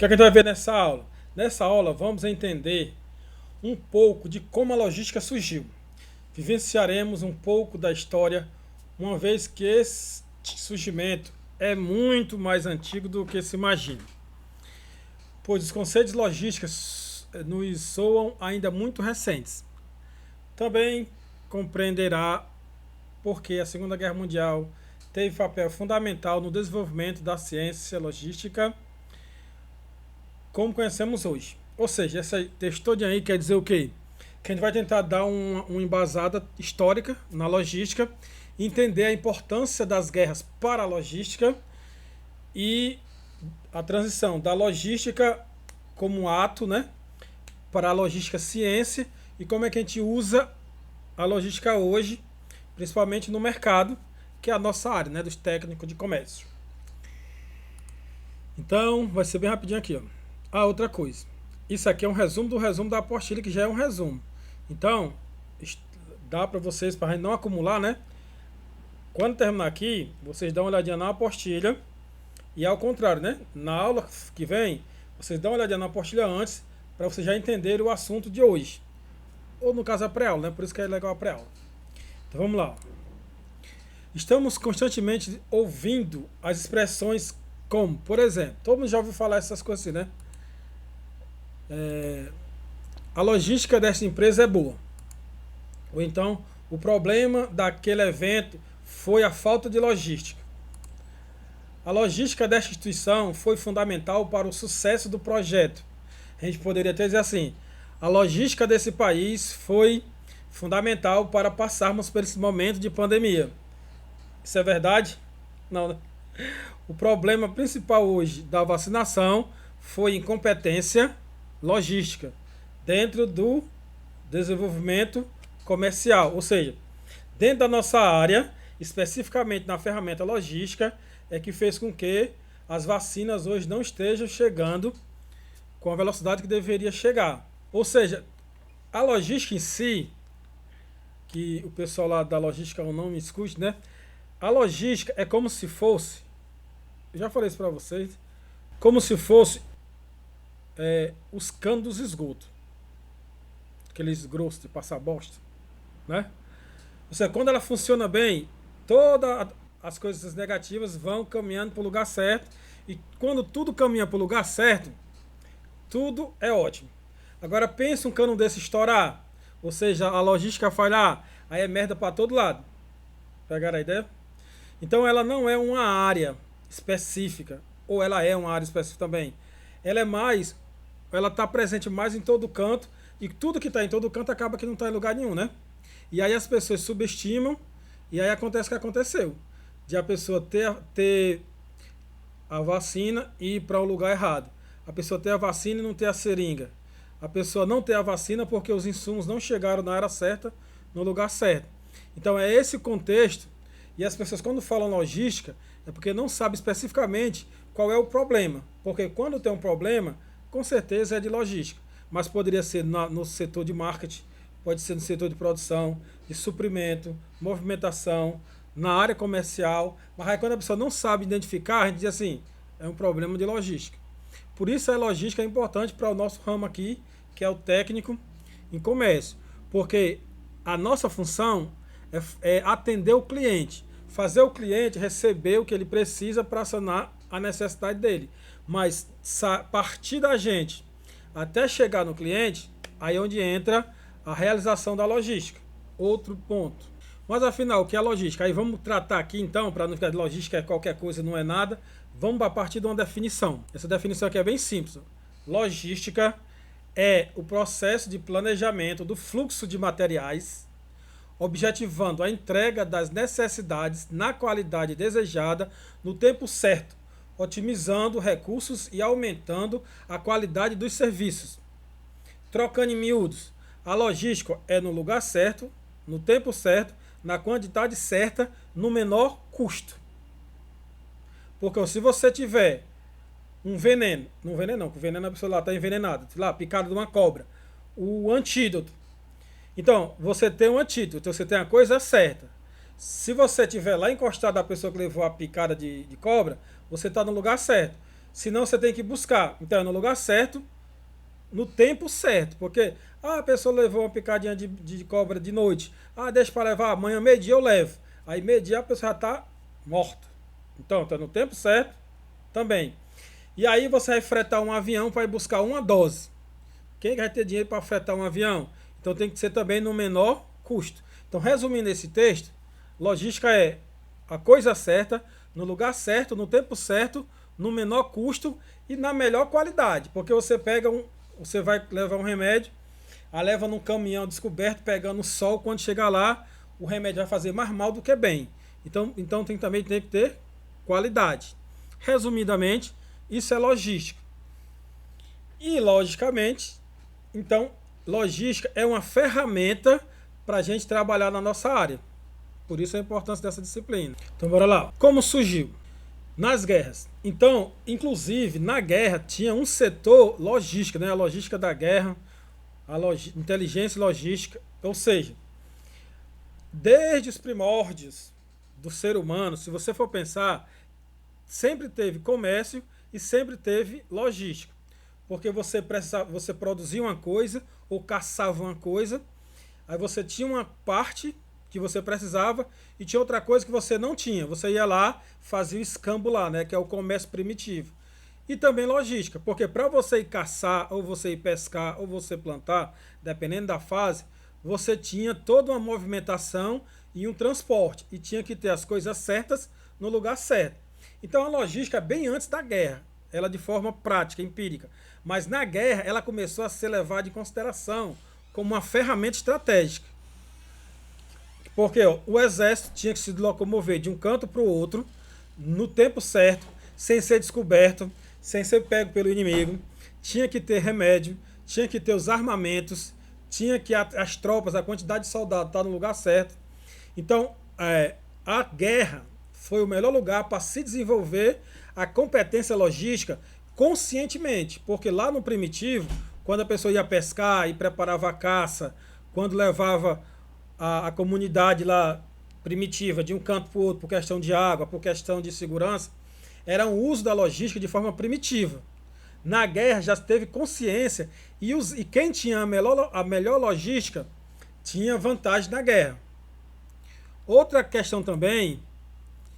que a gente vai ver nessa aula? Nessa aula vamos entender um pouco de como a logística surgiu. Vivenciaremos um pouco da história, uma vez que esse surgimento é muito mais antigo do que se imagina, pois os conceitos logísticos nos soam ainda muito recentes. Também compreenderá porque a Segunda Guerra Mundial teve papel fundamental no desenvolvimento da ciência logística como conhecemos hoje. Ou seja, esse texto todo aí quer dizer o quê? Que a gente vai tentar dar uma embasada histórica na logística, entender a importância das guerras para a logística e a transição da logística como ato, né, para a logística ciência e como é que a gente usa a logística hoje, principalmente no mercado, que é a nossa área, né, dos técnicos de comércio. Então, vai ser bem rapidinho aqui, ó. Ah, outra coisa. Isso aqui é um resumo do resumo da apostila, que já é um resumo. Então, dá para vocês, para a gente não acumular, né? Quando terminar aqui, vocês dão uma olhadinha na apostila. E ao contrário, né? Na aula que vem, vocês dão uma olhadinha na apostila antes, para vocês já entenderem o assunto de hoje. Ou no caso a pré-aula, né? Por isso que é legal a pré-aula. Então vamos lá. Estamos constantemente ouvindo as expressões como, por exemplo, todo mundo já ouviu falar essas coisas assim, né? A logística dessa empresa é boa. Ou então, o problema daquele evento foi a falta de logística. A logística desta instituição foi fundamental para o sucesso do projeto. A gente poderia até dizer assim: a logística desse país foi fundamental para passarmos por esse momento de pandemia. Isso é verdade? Não, né? O problema principal hoje da vacinação foi incompetência logística dentro do desenvolvimento comercial, ou seja, dentro da nossa área, especificamente na ferramenta logística, é que fez com que as vacinas hoje não estejam chegando com a velocidade que deveria chegar. Ou seja, a logística em si, que o pessoal lá da logística não me escute, né? A logística é como se fosse, eu já falei isso para vocês, como se fosse os canos dos esgotos, aqueles grossos de passar bosta, né? Ou seja, quando ela funciona bem, todas as coisas negativas vão caminhando para o lugar certo, e quando tudo caminha para o lugar certo, tudo é ótimo. Agora pensa um cano desse estourar, ou seja, a logística falhar, aí é merda para todo lado. Pegaram a ideia? Então ela não é uma área específica, ou ela é uma área específica também. Ela é mais, ela está presente mais em todo canto, e tudo que está em todo canto acaba que não está em lugar nenhum, né? E aí as pessoas subestimam, e aí acontece o que aconteceu. De a pessoa ter a vacina e ir para o lugar errado. A pessoa ter a vacina e não ter a seringa. A pessoa não ter a vacina porque os insumos não chegaram na hora certa, no lugar certo. Então é esse o contexto. E as pessoas quando falam logística, é porque não sabem especificamente qual é o problema. Porque quando tem um problema, com certeza é de logística. Mas poderia ser no setor de marketing, pode ser no setor de produção, de suprimento, movimentação, na área comercial. Mas aí quando a pessoa não sabe identificar, a gente diz assim, é um problema de logística. Por isso a logística é importante para o nosso ramo aqui, que é o técnico em comércio. Porque a nossa função é atender o cliente, fazer o cliente receber o que ele precisa para sanar a necessidade dele. Mas partir da gente até chegar no cliente, aí é onde entra a realização da logística. Outro ponto. Mas afinal, o que é logística? Aí vamos tratar aqui então, para não ficar de logística é qualquer coisa, não é nada. Vamos a partir de uma definição. Essa definição aqui é bem simples. Logística é o processo de planejamento do fluxo de materiais, objetivando a entrega das necessidades na qualidade desejada no tempo certo, otimizando recursos e aumentando a qualidade dos serviços. Trocando em miúdos, a logística é no lugar certo, no tempo certo, na quantidade certa, no menor custo. Porque se você tiver um veneno, não veneno não, porque o veneno a pessoa lá está envenenada, sei lá, picada de uma cobra, o antídoto. Então, você tem um antídoto, então você tem a coisa certa. Se você estiver lá encostado da pessoa que levou a picada de cobra, você está no lugar certo. Senão você tem que buscar. Então é no lugar certo, no tempo certo. Porque a pessoa levou uma picadinha de cobra de noite. Deixa para levar, amanhã meio-dia eu levo. Aí meio-dia a pessoa já está morta. Então tá no tempo certo também. E aí você vai fretar um avião para ir buscar uma dose. Quem vai ter dinheiro para fretar um avião? Então tem que ser também no menor custo. Então, resumindo esse texto, logística é a coisa certa, no lugar certo, no tempo certo, no menor custo e na melhor qualidade. Porque você você vai levar um remédio, leva num caminhão descoberto, pegando o sol, quando chegar lá, o remédio vai fazer mais mal do que bem. Então também tem que ter qualidade. Resumidamente, isso é logística. E logicamente, então, logística é uma ferramenta para a gente trabalhar na nossa área. Por isso a importância dessa disciplina. Então, bora lá. Como surgiu? Nas guerras. Então, inclusive, na guerra tinha um setor logística, né? A logística da guerra, inteligência logística. Ou seja, desde os primórdios do ser humano, se você for pensar, sempre teve comércio e sempre teve logística. Porque você produzia uma coisa ou caçava uma coisa, aí você tinha uma parte que você precisava e tinha outra coisa que você não tinha. Você ia lá, fazia o escambo lá, né, que é o comércio primitivo. E também logística, porque para você ir caçar, ou você ir pescar, ou você plantar, dependendo da fase, você tinha toda uma movimentação e um transporte. E tinha que ter as coisas certas no lugar certo. Então a logística é bem antes da guerra, ela de forma prática, empírica. Mas na guerra ela começou a ser levada em consideração como uma ferramenta estratégica. Porque o exército tinha que se locomover de um canto para o outro, no tempo certo, sem ser descoberto, sem ser pego pelo inimigo. Tinha que ter remédio, tinha que ter os armamentos, tinha que as tropas, a quantidade de soldados estar no lugar certo. Então, a guerra foi o melhor lugar para se desenvolver a competência logística conscientemente. Porque lá no primitivo, quando a pessoa ia pescar e preparava a caça, quando levava a comunidade lá primitiva de um canto para o outro por questão de água, por questão de segurança, era um uso da logística de forma primitiva. Na guerra já teve consciência e quem tinha a melhor logística tinha vantagem na guerra. Outra questão também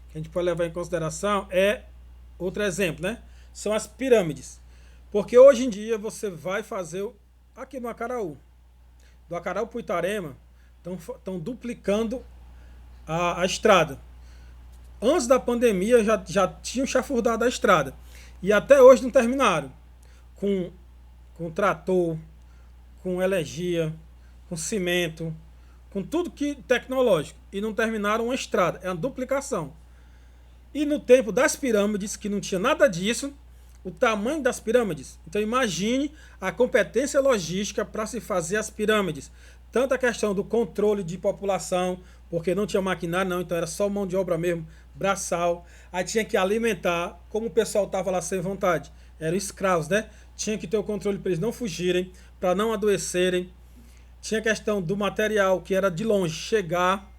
que a gente pode levar em consideração outro exemplo, né? São as pirâmides. Porque hoje em dia você vai fazer aqui no Acaraú. Do Acaraú para o Itarema, estão duplicando a estrada. Antes da pandemia já tinham chafurdado a estrada. E até hoje não terminaram. Com trator, com energia, com cimento, com tudo que tecnológico. E não terminaram uma estrada. É uma duplicação. E no tempo das pirâmides, que não tinha nada disso, o tamanho das pirâmides. Então imagine a competência logística para se fazer as pirâmides. Tanto a questão do controle de população, porque não tinha maquinário não, então era só mão de obra mesmo, braçal. Aí tinha que alimentar, como o pessoal estava lá sem vontade. Eram escravos, né? Tinha que ter o controle para eles não fugirem, para não adoecerem. Tinha a questão do material, que era de longe, chegar,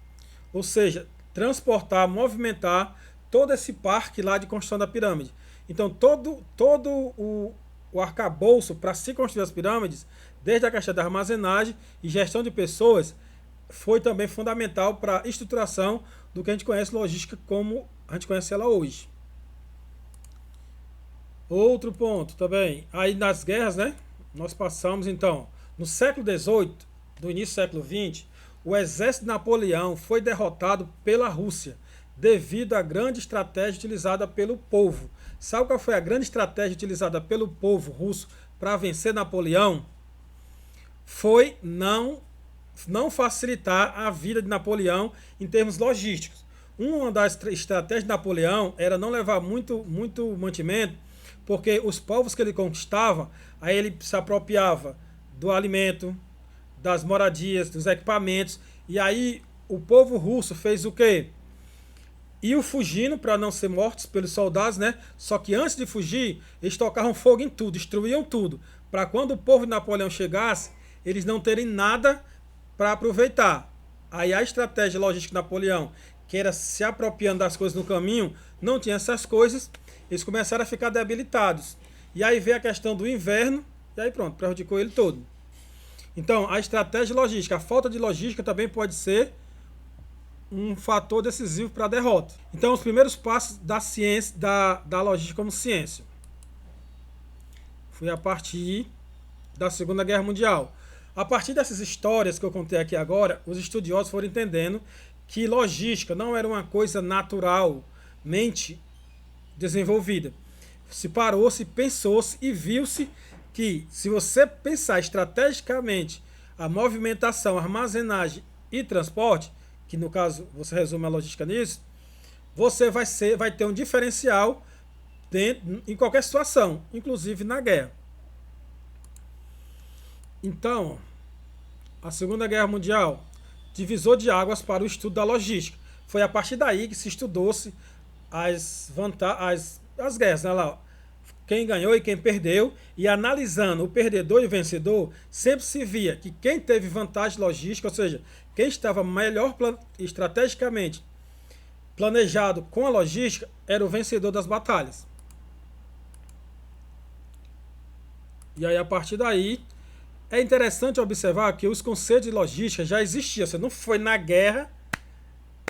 ou seja, transportar, movimentar todo esse parque lá de construção da pirâmide. Então todo o arcabouço para se construir as pirâmides, desde a questão da armazenagem e gestão de pessoas, foi também fundamental para a estruturação do que a gente conhece logística como a gente conhece ela hoje. Outro ponto também, aí nas guerras, né? Nós passamos então, no século XVIII, do início do século XX, o exército de Napoleão foi derrotado pela Rússia, devido à grande estratégia utilizada pelo povo. Sabe qual foi a grande estratégia utilizada pelo povo russo para vencer Napoleão? Foi não facilitar a vida de Napoleão em termos logísticos. Uma das estratégias de Napoleão era não levar muito mantimento, porque os povos que ele conquistava, aí ele se apropriava do alimento, das moradias, dos equipamentos, e aí o povo russo fez o quê? Iam fugindo para não ser mortos pelos soldados, né? Só que antes de fugir, eles tocavam fogo em tudo, destruíam tudo, para quando o povo de Napoleão chegasse, eles não terem nada para aproveitar. Aí a estratégia logística de Napoleão, que era se apropriando das coisas no caminho, não tinha essas coisas, eles começaram a ficar debilitados. E aí veio a questão do inverno, e aí pronto, prejudicou ele todo. Então, a estratégia logística, a falta de logística também pode ser um fator decisivo para a derrota. Então, os primeiros passos da ciência, da logística como ciência, foi a partir da Segunda Guerra Mundial. A partir dessas histórias que eu contei aqui agora, os estudiosos foram entendendo que logística não era uma coisa naturalmente desenvolvida. Se parou-se, pensou-se e viu-se que, se você pensar estrategicamente a movimentação, armazenagem e transporte, que no caso você resume a logística nisso, você vai ter um diferencial em qualquer situação, inclusive na guerra. Então, a Segunda Guerra Mundial, divisor de águas para o estudo da logística. Foi a partir daí que se estudou-se as guerras, né, lá, quem ganhou e quem perdeu, e analisando o perdedor e o vencedor, sempre se via que quem teve vantagem logística, ou seja, quem estava melhor estrategicamente planejado com a logística, era o vencedor das batalhas. E aí, a partir daí, é interessante observar que os conceitos de logística já existiam. Você não foi na guerra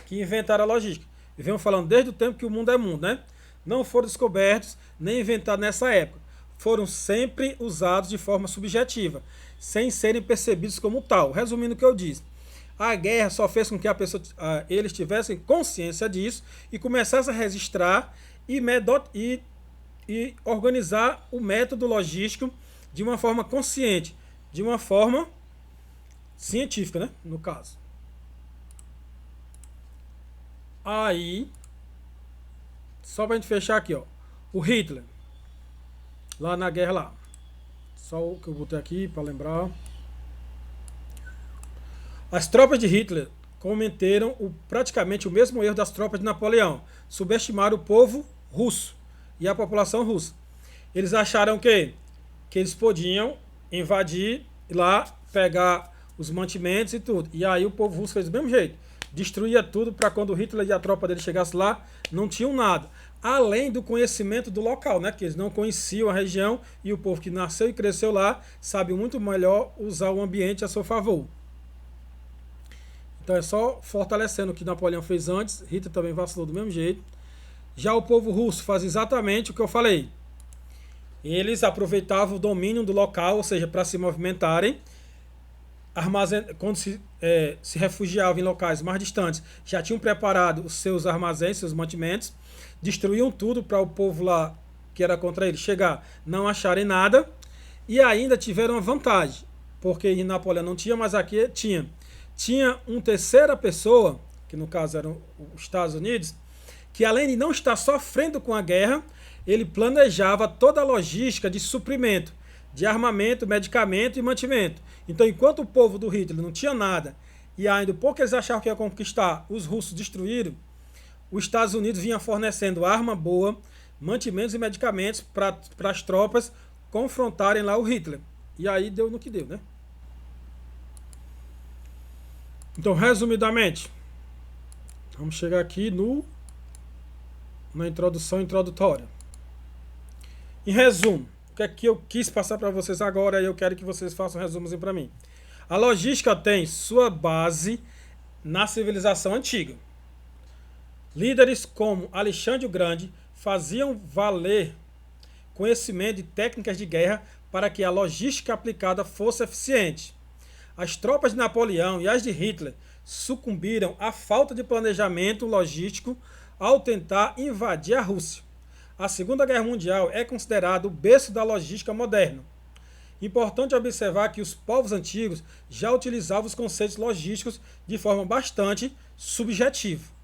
que inventaram a logística. E venham falando desde o tempo que o mundo é mundo, né? Não foram descobertos nem inventados nessa época. Foram sempre usados de forma subjetiva, sem serem percebidos como tal. Resumindo o que eu disse, a guerra só fez com que eles tivessem consciência disso e começassem a registrar e organizar o método logístico de uma forma consciente, de uma forma científica, né? No caso. Aí, só pra gente fechar aqui, ó. O Hitler, lá na guerra lá. Só o que eu botei aqui para lembrar. As tropas de Hitler cometeram praticamente o mesmo erro das tropas de Napoleão. Subestimaram o povo russo e a população russa. Eles acharam que eles podiam invadir lá, pegar os mantimentos e tudo. E aí o povo russo fez do mesmo jeito. Destruía tudo para quando Hitler e a tropa dele chegassem lá, não tinham nada. Além do conhecimento do local, né? Que eles não conheciam a região e o povo que nasceu e cresceu lá sabe muito melhor usar o ambiente a seu favor. Então é só fortalecendo o que Napoleão fez antes. Hitler também vacilou do mesmo jeito. Já o povo russo faz exatamente o que eu falei. Eles aproveitavam o domínio do local, ou seja, para se movimentarem. Quando se refugiavam em locais mais distantes, já tinham preparado os seus armazéns, seus mantimentos, destruíam tudo para o povo lá que era contra eles chegar, não acharem nada, e ainda tiveram uma vantagem, porque em Napoleão não tinha, mas aqui tinha uma terceira pessoa, que no caso eram os Estados Unidos, que além de não estar sofrendo com a guerra, ele planejava toda a logística de suprimento, de armamento, medicamento e mantimento. Então, enquanto o povo do Hitler não tinha nada, e ainda o pouco eles achavam que ia conquistar, os russos destruíram, os Estados Unidos vinha fornecendo arma boa, mantimentos e medicamentos para as tropas confrontarem lá o Hitler. E aí deu no que deu, né? Então, resumidamente, vamos chegar aqui na introdução introdutória. Em resumo, o que é que eu quis passar para vocês agora e eu quero que vocês façam um resumozinho para mim. A logística tem sua base na civilização antiga. Líderes como Alexandre o Grande faziam valer conhecimento de técnicas de guerra para que a logística aplicada fosse eficiente. As tropas de Napoleão e as de Hitler sucumbiram à falta de planejamento logístico ao tentar invadir a Rússia. A Segunda Guerra Mundial é considerado o berço da logística moderna. Importante observar que os povos antigos já utilizavam os conceitos logísticos de forma bastante subjetiva.